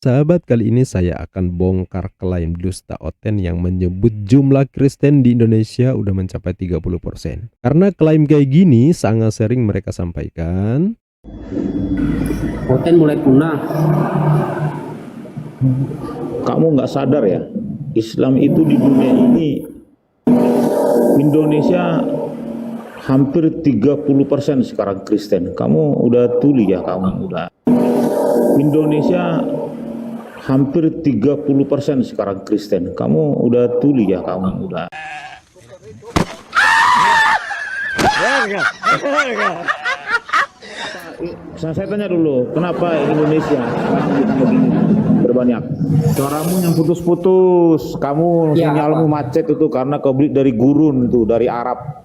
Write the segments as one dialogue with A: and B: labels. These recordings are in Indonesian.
A: Sahabat, kali ini saya akan bongkar klaim dusta Oten yang menyebut jumlah Kristen di Indonesia udah mencapai 30%. Karena klaim kayak gini sangat sering mereka sampaikan.
B: Oten mulai punah.
C: Kamu nggak sadar ya, Islam itu di dunia ini, Indonesia hampir 30% sekarang Kristen. Kamu udah tuli ya, kamu udah. Indonesia hampir 30% sekarang Kristen. Kamu udah tuli ya, kamu udah. Saya tanya dulu, kenapa Indonesia begini berbanyak? Suaramu yang putus-putus, kamu
B: Ya,
C: sinyalmu
B: apa?
C: macet itu karena kebeli dari gurun itu, dari Arab.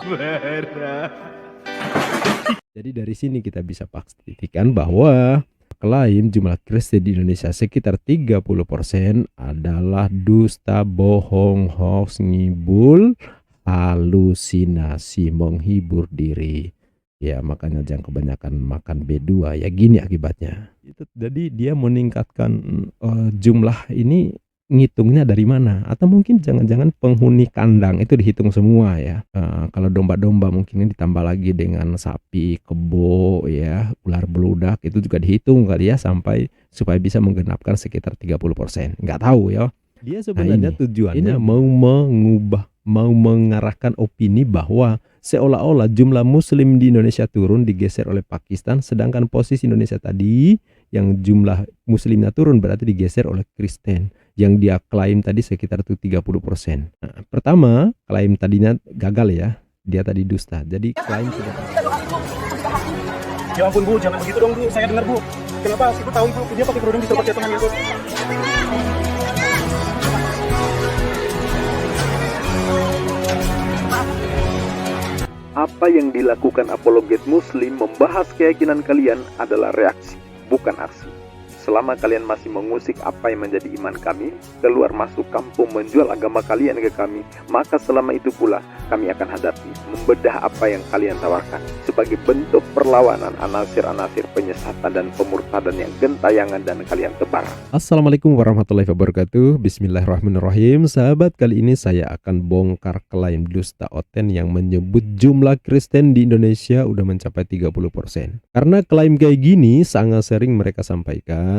A: Jadi dari sini kita bisa pastikan bahwa klaim jumlah Kristen di Indonesia sekitar 30% adalah dusta, bohong, hoax, ngibul, halusinasi, menghibur diri. Ya, makanya jangan kebanyakan makan B2 ya, gini akibatnya. Jadi dia meningkatkan jumlah ini ngitungnya dari mana? Atau mungkin jangan-jangan penghuni kandang itu dihitung semua ya. Kalau domba-domba mungkin ditambah lagi dengan sapi, kebo ya, ular beludak itu juga dihitung kali ya, sampai supaya bisa menggenapkan sekitar 30%. Nggak tahu ya. Dia sebenarnya tujuannya mau mengarahkan opini bahwa seolah-olah jumlah muslim di Indonesia turun digeser oleh Pakistan, sedangkan posisi Indonesia tadi yang jumlah muslimnya turun berarti digeser oleh Kristen yang dia klaim tadi sekitar itu 30%. Nah, pertama, klaim tadinya gagal ya. Dia tadi dusta. Jadi klaim tidak.
D: Ya ampun Bu, jangan begitu dong Bu, saya dengar Bu. Kenapa? Ibu tahu Ibu, dia pakai kerudung di tempat jatuhan Ibu.
E: Apa yang dilakukan apologet muslim membahas keyakinan kalian adalah reaksi, bukan aksi. Selama kalian masih mengusik apa yang menjadi iman kami, keluar masuk kampung menjual agama kalian ke kami, maka selama itu pula kami akan hadapi, membedah apa yang kalian tawarkan sebagai bentuk perlawanan anasir-anasir penyesatan dan pemurtadan yang gentayangan dan kalian tebar.
A: Assalamualaikum warahmatullahi wabarakatuh. Bismillahirrahmanirrahim. Sahabat, kali ini saya akan bongkar klaim dusta Oten yang menyebut jumlah Kristen di Indonesia udah mencapai 30%. Karena klaim kayak gini sangat sering mereka sampaikan.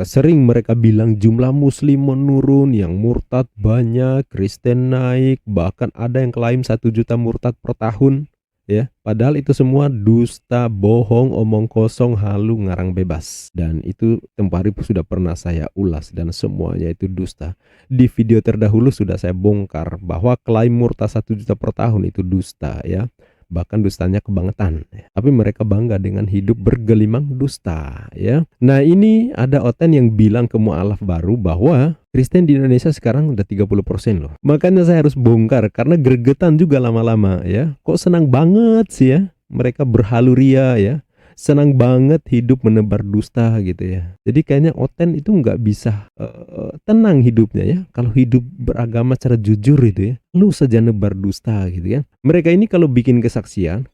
A: Sering mereka bilang jumlah muslim menurun, yang murtad banyak, Kristen naik, bahkan ada yang klaim 1 juta murtad per tahun ya. Padahal itu semua dusta, bohong, omong kosong, halu, ngarang bebas. Dan itu tempo hari sudah pernah saya ulas dan semuanya itu dusta. Di video terdahulu sudah saya bongkar bahwa klaim murtad 1 juta per tahun itu dusta ya. Bahkan dustanya kebangetan, tapi mereka bangga dengan hidup bergelimang dusta ya. Nah, ini ada Oten yang bilang ke mualaf baru bahwa Kristen di Indonesia sekarang udah 30% loh. Makanya saya harus bongkar karena gregetan juga lama-lama ya. Kok senang banget sih ya mereka berhaluria ya. Senang banget hidup menebar dusta gitu ya. Jadi kayaknya Oten itu nggak bisa tenang hidupnya ya. Kalau hidup beragama secara jujur itu ya, lu saja nebar dusta gitu kan. Mereka ini kalau bikin kesaksian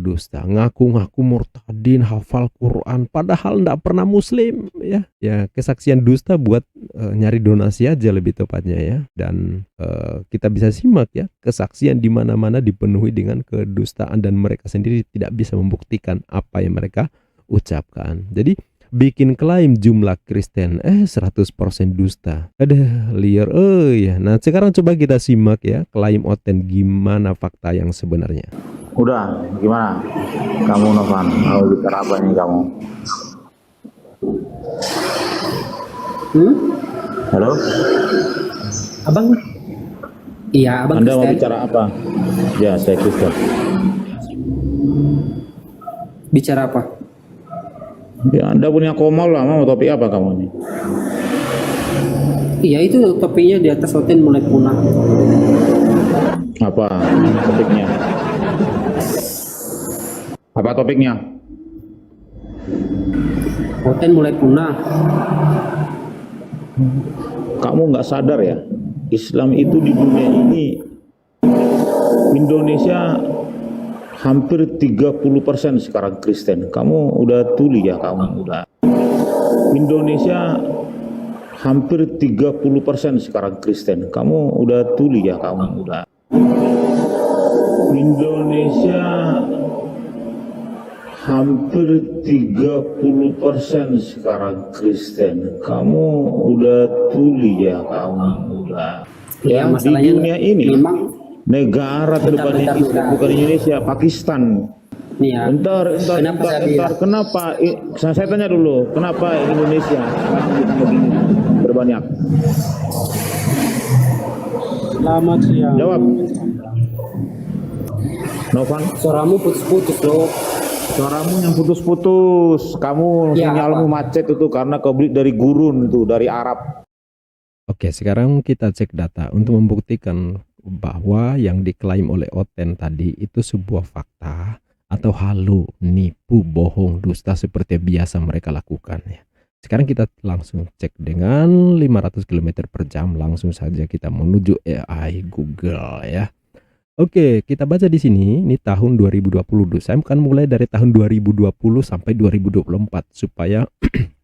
A: dusta, ngaku-ngaku murtadin, hafal Quran, padahal nggak pernah muslim ya. Ya kesaksian dusta buat nyari donasi aja lebih tepatnya ya. Dan kita bisa simak ya, kesaksian di mana-mana dipenuhi dengan kedustaan dan mereka sendiri tidak bisa membuktikan apa yang mereka ucapkan. Jadi bikin klaim jumlah Kristen 100% dusta. Ada liar ya. Nah, sekarang coba kita simak ya klaim Oten gimana fakta yang sebenarnya.
C: Udah, gimana? Kamu Novan, mau bicara apa nih kamu? Halo?
B: Abang? Iya, Abang
C: Anda mau
B: Kristen.
C: bicara apa? Ya, saya Kristen.
B: Bicara apa?
C: Ya, Anda punya komal lah, mau topik apa kamu ini?
B: Iya, itu topiknya di atas Oten mulai punah.
C: Apa topiknya? Apa topiknya?
B: Oten mulai punah.
C: Kamu nggak sadar ya, Islam itu di dunia ini, Indonesia hampir 30% sekarang Kristen. Kamu udah tuli ya, kamu udah. Indonesia hampir 30% sekarang Kristen. Kamu udah tuli ya, kamu udah. Indonesia hampir 30% sekarang Kristen. Kamu udah tuli ya, kamu udah.
B: Ya,
C: Ya, di
B: masalahnya
C: dunia ini
B: memang
C: negara terdepan
B: bentar.
C: bukan Indonesia, Pakistan.
B: nih ya.
C: Bentar,
B: Kenapa saya bilang?
C: kenapa? Saya tanya dulu, kenapa Indonesia begini berbanyak?
D: Selamat siang.
C: Jawab. Novan,
B: Suaramu putus-putus loh.
C: suaramu yang putus-putus. Kamu
B: Ya,
C: sinyalmu
B: apa?
C: macet itu karena kau beli dari gurun itu, dari Arab.
A: Oke, sekarang kita cek data untuk membuktikan bahwa yang diklaim oleh Oten tadi itu sebuah fakta atau halu, nipu, bohong, dusta seperti biasa mereka lakukan ya. Sekarang kita langsung cek dengan 500 km per jam, langsung saja kita menuju AI Google ya. Oke, kita baca di sini, ini tahun 2020. Saya akan mulai dari tahun 2020 sampai 2024 supaya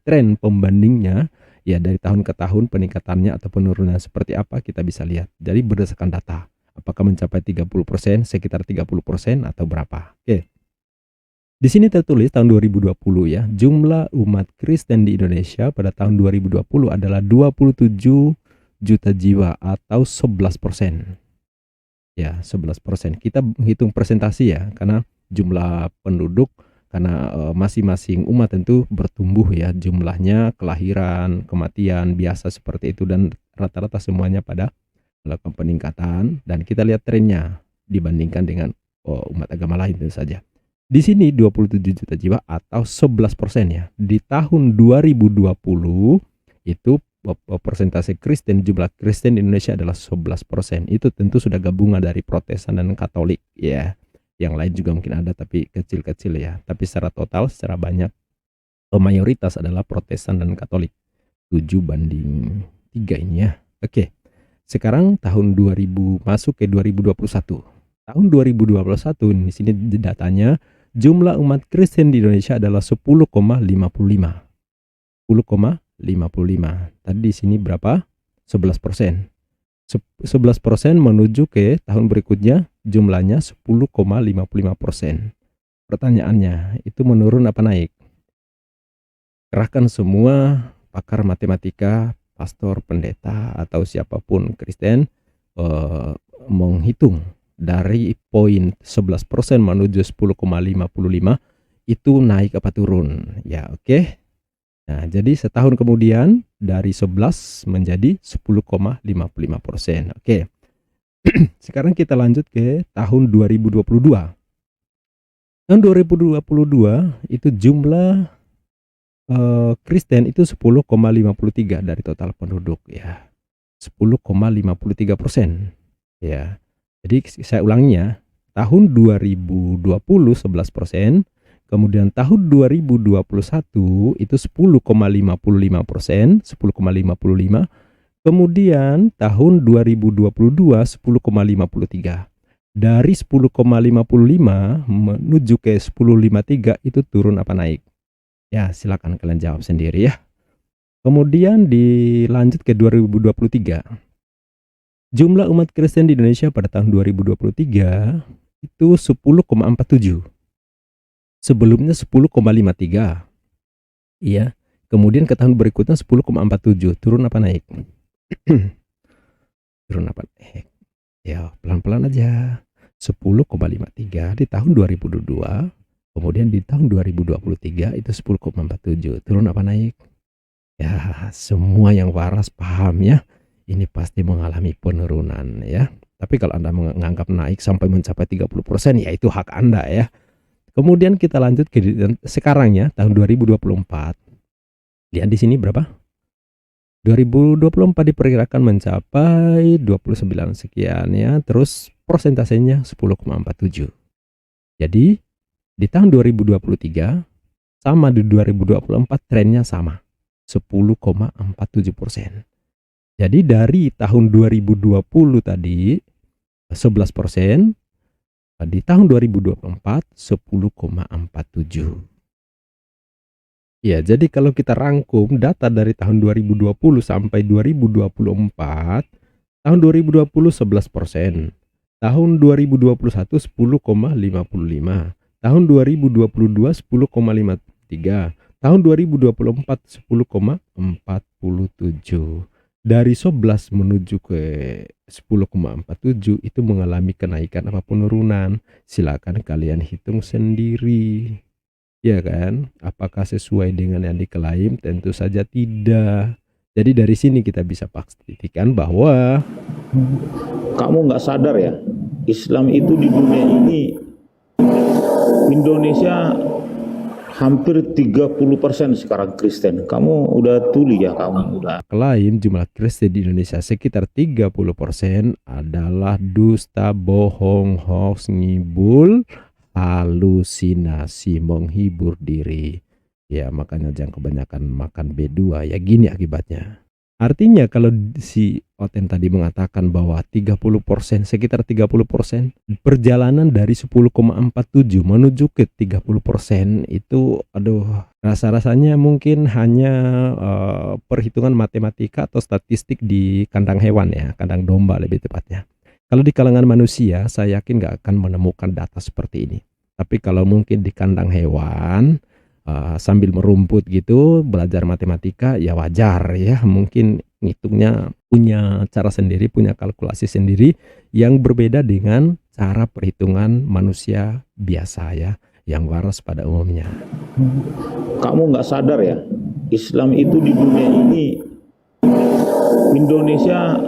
A: tren pembandingnya ya dari tahun ke tahun peningkatannya atau penurunan seperti apa kita bisa lihat. Jadi berdasarkan data, apakah mencapai 30%, sekitar 30% atau berapa. Oke. Di sini tertulis tahun 2020 ya, jumlah umat Kristen di Indonesia pada tahun 2020 adalah 27 juta jiwa atau 11%. Ya, 11%. Kita menghitung presentasi ya, karena jumlah penduduk, karena masing-masing umat tentu bertumbuh ya, jumlahnya, kelahiran, kematian, biasa seperti itu, dan rata-rata semuanya pada melakukan peningkatan, dan kita lihat trennya dibandingkan dengan umat agama lain tentu saja. Di sini 27 juta jiwa atau 11% ya. Di tahun 2020 itu persentase Kristen, jumlah Kristen di Indonesia adalah 11%. Itu tentu sudah gabungan dari Protestan dan Katolik ya. Yang lain juga mungkin ada tapi kecil-kecil ya. Tapi secara total, secara banyak mayoritas adalah Protestan dan Katolik. 7:3 ini ya. Oke. Sekarang tahun 2000 masuk ke 2021. Tahun 2021 di sini datanya jumlah umat Kristen di Indonesia adalah 10,55. 10,55. Tadi di sini berapa? 11%. 11% menuju ke tahun berikutnya jumlahnya 10,55%. Pertanyaannya, itu menurun apa naik? Kerahkan semua pakar matematika, pastor, pendeta, atau siapapun Kristen menghitung dari poin 11% menuju 10,55 itu naik apa turun ya. Oke. Nah, jadi setahun kemudian dari 11 menjadi 10,55%. Oke. Sekarang kita lanjut ke tahun 2022. Tahun 2022 itu jumlah Kristen itu 10,53 dari total penduduk ya. 10,53% ya. Jadi saya ulanginya, tahun 2020 11%, kemudian tahun 2021 itu 10,55%, 10,55, kemudian tahun 2022 10,53. Dari 10,55 menuju ke 10,53 itu turun apa naik? Ya, silakan kalian jawab sendiri ya. Kemudian dilanjut ke 2023. Jumlah umat Kristen di Indonesia pada tahun 2023 itu 10,47. Sebelumnya 10,53. Iya. Kemudian ke tahun berikutnya 10,47. Turun apa naik? Turun apa naik? Ya, pelan-pelan aja. 10,53 di tahun 2022. Kemudian di tahun 2023 itu 10,47. Turun apa naik? Ya, semua yang waras paham ya. Ini pasti mengalami penurunan ya. Tapi kalau Anda menganggap naik sampai mencapai 30%, ya itu hak Anda ya. Kemudian kita lanjut ke sekarang ya, tahun 2024. Lihat di sini berapa? 2024 diperkirakan mencapai 29 sekian ya. Terus persentasenya 10,47. Jadi di tahun 2023 sama di 2024 trennya sama. 10,47%. Jadi dari tahun 2020 tadi 11%, di tahun 2024 10,47. Ya, jadi kalau kita rangkum data dari tahun 2020 sampai 2024, tahun 2020 11%, tahun 2021 10,55, tahun 2022 10,53, tahun 2024 10,47. Dari 11 menuju ke 10,47 itu mengalami kenaikan apa penurunan? Silakan kalian hitung sendiri. Ya kan? Apakah sesuai dengan yang diklaim? Tentu saja tidak. Jadi dari sini kita bisa pastikan bahwa
C: Kamu nggak sadar ya, Islam itu di dunia ini, Indonesia hampir 30% sekarang Kristen. Kamu udah tuli ya, kamu udah.
A: klaim jumlah Kristen di Indonesia sekitar 30% adalah dusta, bohong, hoax, ngibul, halusinasi, menghibur diri. Ya makanya jangan kebanyakan makan B2 ya, gini akibatnya. Artinya kalau si Oten tadi mengatakan bahwa 30%, sekitar 30% perjalanan dari 10,47 menuju ke 30% itu aduh, rasa-rasanya mungkin hanya perhitungan matematika atau statistik di kandang hewan ya, kandang domba lebih tepatnya. Kalau di kalangan manusia saya yakin nggak akan menemukan data seperti ini. Tapi kalau mungkin di kandang hewan sambil merumput gitu belajar matematika ya wajar ya, mungkin ngitungnya punya cara sendiri, punya kalkulasi sendiri yang berbeda dengan cara perhitungan manusia biasa ya, yang waras pada umumnya.
C: Kamu nggak sadar ya, Islam itu di dunia ini, Indonesia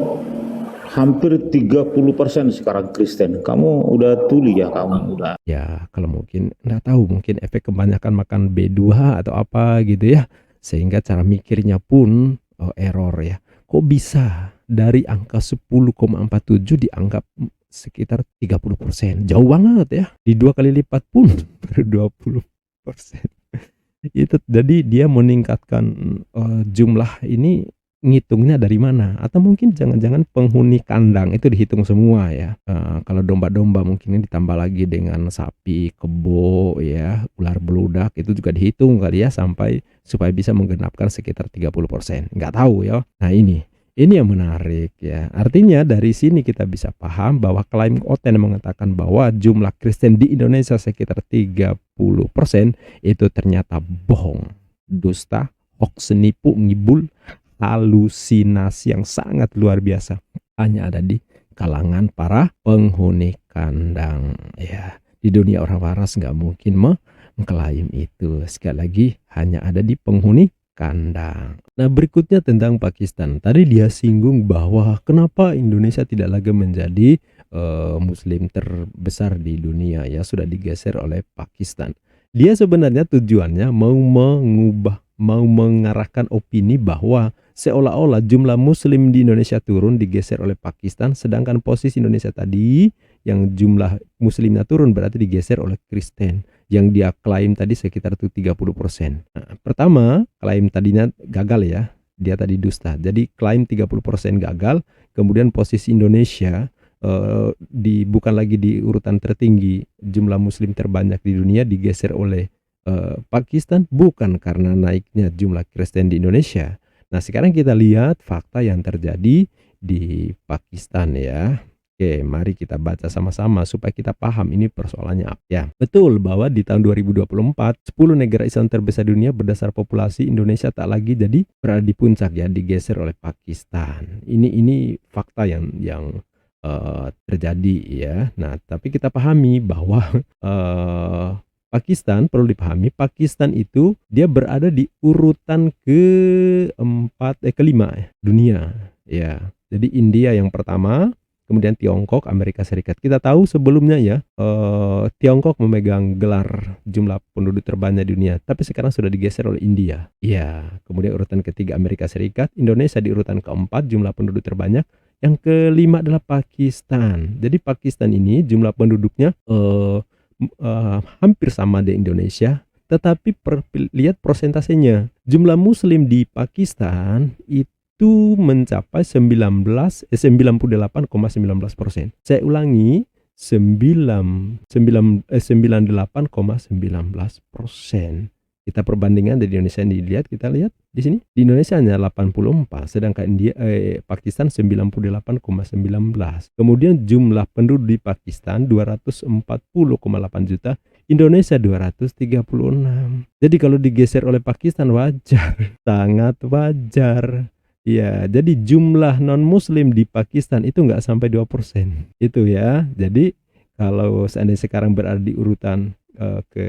C: hampir 30% sekarang Kristen. Kamu udah tuli ya, kamu udah.
A: Ya kalau mungkin nggak tahu, mungkin efek kebanyakan makan B2 atau apa gitu ya, sehingga cara mikirnya pun error ya. Kok bisa dari angka 10,47 dianggap sekitar 30%? Jauh banget ya. Di 2 kali lipat pun baru 20%. Itu jadi dia meningkatkan jumlah ini ngitungnya dari mana? Atau mungkin jangan-jangan penghuni kandang itu dihitung semua ya. Kalau domba-domba mungkin ini ditambah lagi dengan sapi, kebo ya, ular beludak itu juga dihitung kali ya, sampai supaya bisa menggenapkan sekitar 30%. Nggak tahu ya. Nah ini yang menarik ya. Artinya dari sini kita bisa paham bahwa klaim Oten mengatakan bahwa jumlah Kristen di Indonesia sekitar 30% itu ternyata bohong, dusta, hoax, nipu, ngibul, halusinasi yang sangat luar biasa, hanya ada di kalangan para penghuni kandang ya. Di dunia orang waras nggak mungkin mengklaim itu. Sekali lagi hanya ada di penghuni kandang. Nah berikutnya tentang Pakistan. Tadi dia singgung bahwa kenapa Indonesia tidak lagi menjadi muslim terbesar di dunia ya, sudah digeser oleh Pakistan. Dia sebenarnya tujuannya mau mengarahkan opini bahwa seolah-olah jumlah muslim di Indonesia turun digeser oleh Pakistan, sedangkan posisi Indonesia tadi yang jumlah muslimnya turun berarti digeser oleh Kristen yang dia klaim tadi sekitar 30%. Nah, pertama klaim tadinya gagal ya, dia tadi dusta. Jadi klaim 30% gagal, kemudian posisi Indonesia bukan lagi di urutan tertinggi jumlah muslim terbanyak di dunia, digeser oleh Pakistan bukan karena naiknya jumlah Kristen di Indonesia. Nah sekarang kita lihat fakta yang terjadi di Pakistan ya. Oke, mari kita baca sama-sama supaya kita paham ini persoalannya apa ya. Betul bahwa di tahun 2024 10 negara Islam terbesar di dunia berdasar populasi, Indonesia tak lagi jadi berada di puncak ya, digeser oleh Pakistan. Ini fakta yang terjadi ya. Nah tapi kita pahami bahwa Pakistan, perlu dipahami, Pakistan itu dia berada di urutan kelima dunia ya. Jadi India yang pertama, kemudian Tiongkok, Amerika Serikat. Kita tahu sebelumnya ya, Tiongkok memegang gelar jumlah penduduk terbanyak di dunia, tapi sekarang sudah digeser oleh India. Ya, kemudian urutan ketiga Amerika Serikat, Indonesia di urutan keempat jumlah penduduk terbanyak. Yang kelima adalah Pakistan. Jadi Pakistan ini jumlah penduduknya hampir sama di Indonesia, tetapi lihat persentasenya. Jumlah muslim di Pakistan itu mencapai 98,19%. Saya ulangi, 98,19%. Kita perbandingan dari Indonesia yang dilihat, kita lihat di sini. Di Indonesia hanya 84, sedangkan Pakistan 98,19. Kemudian jumlah penduduk di Pakistan 240,8 juta, Indonesia 236. Jadi kalau digeser oleh Pakistan wajar, sangat wajar. Ya, jadi jumlah non-muslim di Pakistan itu nggak sampai 2%. Itu ya. Jadi kalau seandainya sekarang berada di urutan ke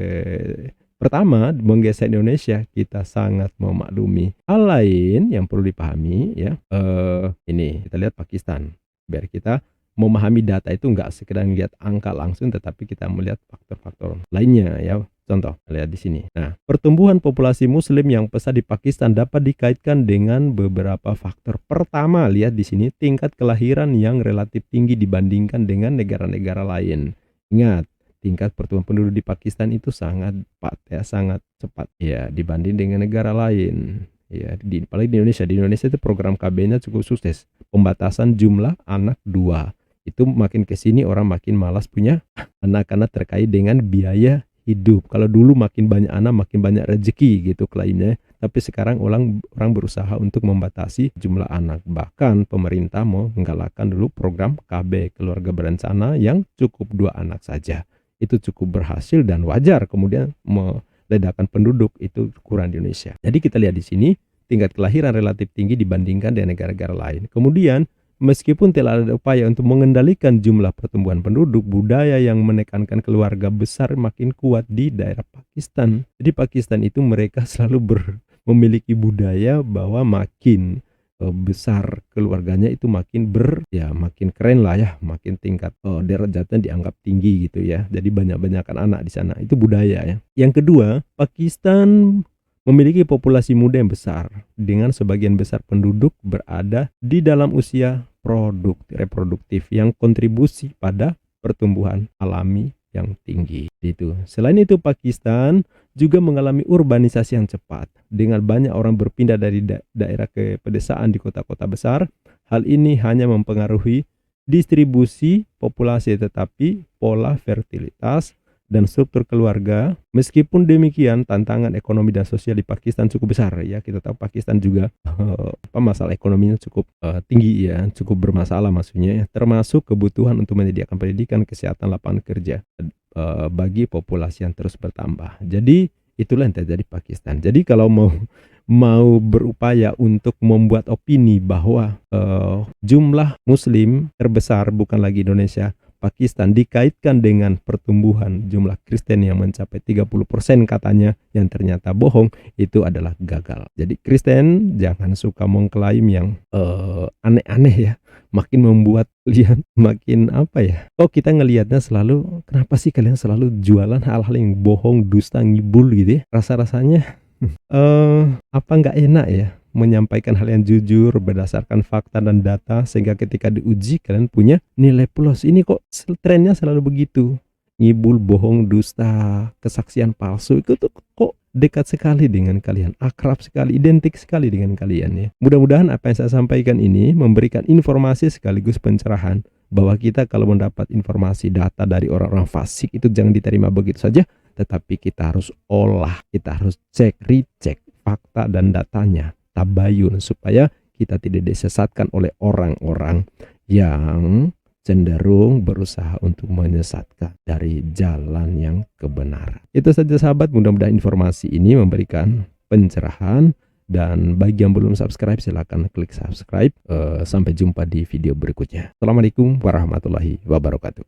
A: pertama menggeser Indonesia, kita sangat memaklumi. Hal lain yang perlu dipahami ya, ini kita lihat Pakistan. Biar kita memahami data itu nggak sekedar lihat angka langsung, tetapi kita melihat faktor-faktor lainnya ya. Contoh, lihat di sini. Nah, pertumbuhan populasi Muslim yang pesat di Pakistan dapat dikaitkan dengan beberapa faktor. Pertama, lihat di sini tingkat kelahiran yang relatif tinggi dibandingkan dengan negara-negara lain. Ingat, tingkat pertumbuhan penduduk di Pakistan itu sangat cepat ya dibanding dengan negara lain. Ya, apalagi di Indonesia. Di Indonesia itu program KB-nya cukup sukses. Pembatasan jumlah anak 2. Itu makin ke sini orang makin malas punya anak-anak terkait dengan biaya hidup. Kalau dulu makin banyak anak makin banyak rezeki gitu klaimnya. Tapi sekarang orang berusaha untuk membatasi jumlah anak. Bahkan pemerintah mau menggalakkan dulu program KB, keluarga berencana, yang cukup 2 anak saja. Itu cukup berhasil dan wajar. Kemudian meledakan penduduk itu kurang di Indonesia. Jadi kita lihat di sini tingkat kelahiran relatif tinggi dibandingkan dengan negara-negara lain. Kemudian meskipun telah ada upaya untuk mengendalikan jumlah pertumbuhan penduduk, budaya yang menekankan keluarga besar makin kuat di daerah Pakistan. Jadi Pakistan itu mereka selalu memiliki budaya bahwa makin besar keluarganya itu makin makin keren lah ya, makin tingkat derajatnya dianggap tinggi gitu ya. Jadi banyak-banyakan anak di sana, itu budaya ya. Yang kedua, Pakistan memiliki populasi muda yang besar dengan sebagian besar penduduk berada di dalam usia reproduktif yang kontribusi pada pertumbuhan alami yang tinggi. Itu. Selain itu, Pakistan juga mengalami urbanisasi yang cepat dengan banyak orang berpindah dari daerah ke pedesaan di kota-kota besar. Hal ini hanya mempengaruhi distribusi populasi, tetapi pola fertilitas dan struktur keluarga. Meskipun demikian, tantangan ekonomi dan sosial di Pakistan cukup besar ya. Kita tahu Pakistan juga masalah ekonominya cukup tinggi ya, cukup bermasalah maksudnya ya, termasuk kebutuhan untuk menyediakan pendidikan, kesehatan, lapangan kerja bagi populasi yang terus bertambah. Jadi itulah yang terjadi di Pakistan. Jadi kalau mau berupaya untuk membuat opini bahwa jumlah Muslim terbesar bukan lagi Indonesia, Pakistan, dikaitkan dengan pertumbuhan jumlah Kristen yang mencapai 30% katanya, yang ternyata bohong, itu adalah gagal. Jadi Kristen jangan suka mengklaim yang aneh-aneh ya, makin membuat lihat makin kita ngelihatnya selalu, kenapa sih kalian selalu jualan hal-hal yang bohong, dusta, ngibul gitu ya. Rasa-rasanya nggak enak ya menyampaikan hal yang jujur berdasarkan fakta dan data, sehingga ketika diuji kalian punya nilai plus. Ini kok trennya selalu begitu, ngibul, bohong, dusta, kesaksian palsu, itu tuh kok dekat sekali dengan kalian, akrab sekali, identik sekali dengan kalian ya. Mudah-mudahan apa yang saya sampaikan ini memberikan informasi sekaligus pencerahan bahwa kita kalau mendapat informasi data dari orang-orang fasik itu jangan diterima begitu saja, tetapi kita harus olah, kita harus recheck fakta dan datanya, tabayun, supaya kita tidak disesatkan oleh orang-orang yang cenderung berusaha untuk menyesatkan dari jalan yang kebenaran. Itu saja sahabat, mudah-mudahan informasi ini memberikan pencerahan, dan bagi yang belum subscribe silahkan klik subscribe. Sampai jumpa di video berikutnya. Assalamualaikum warahmatullahi wabarakatuh.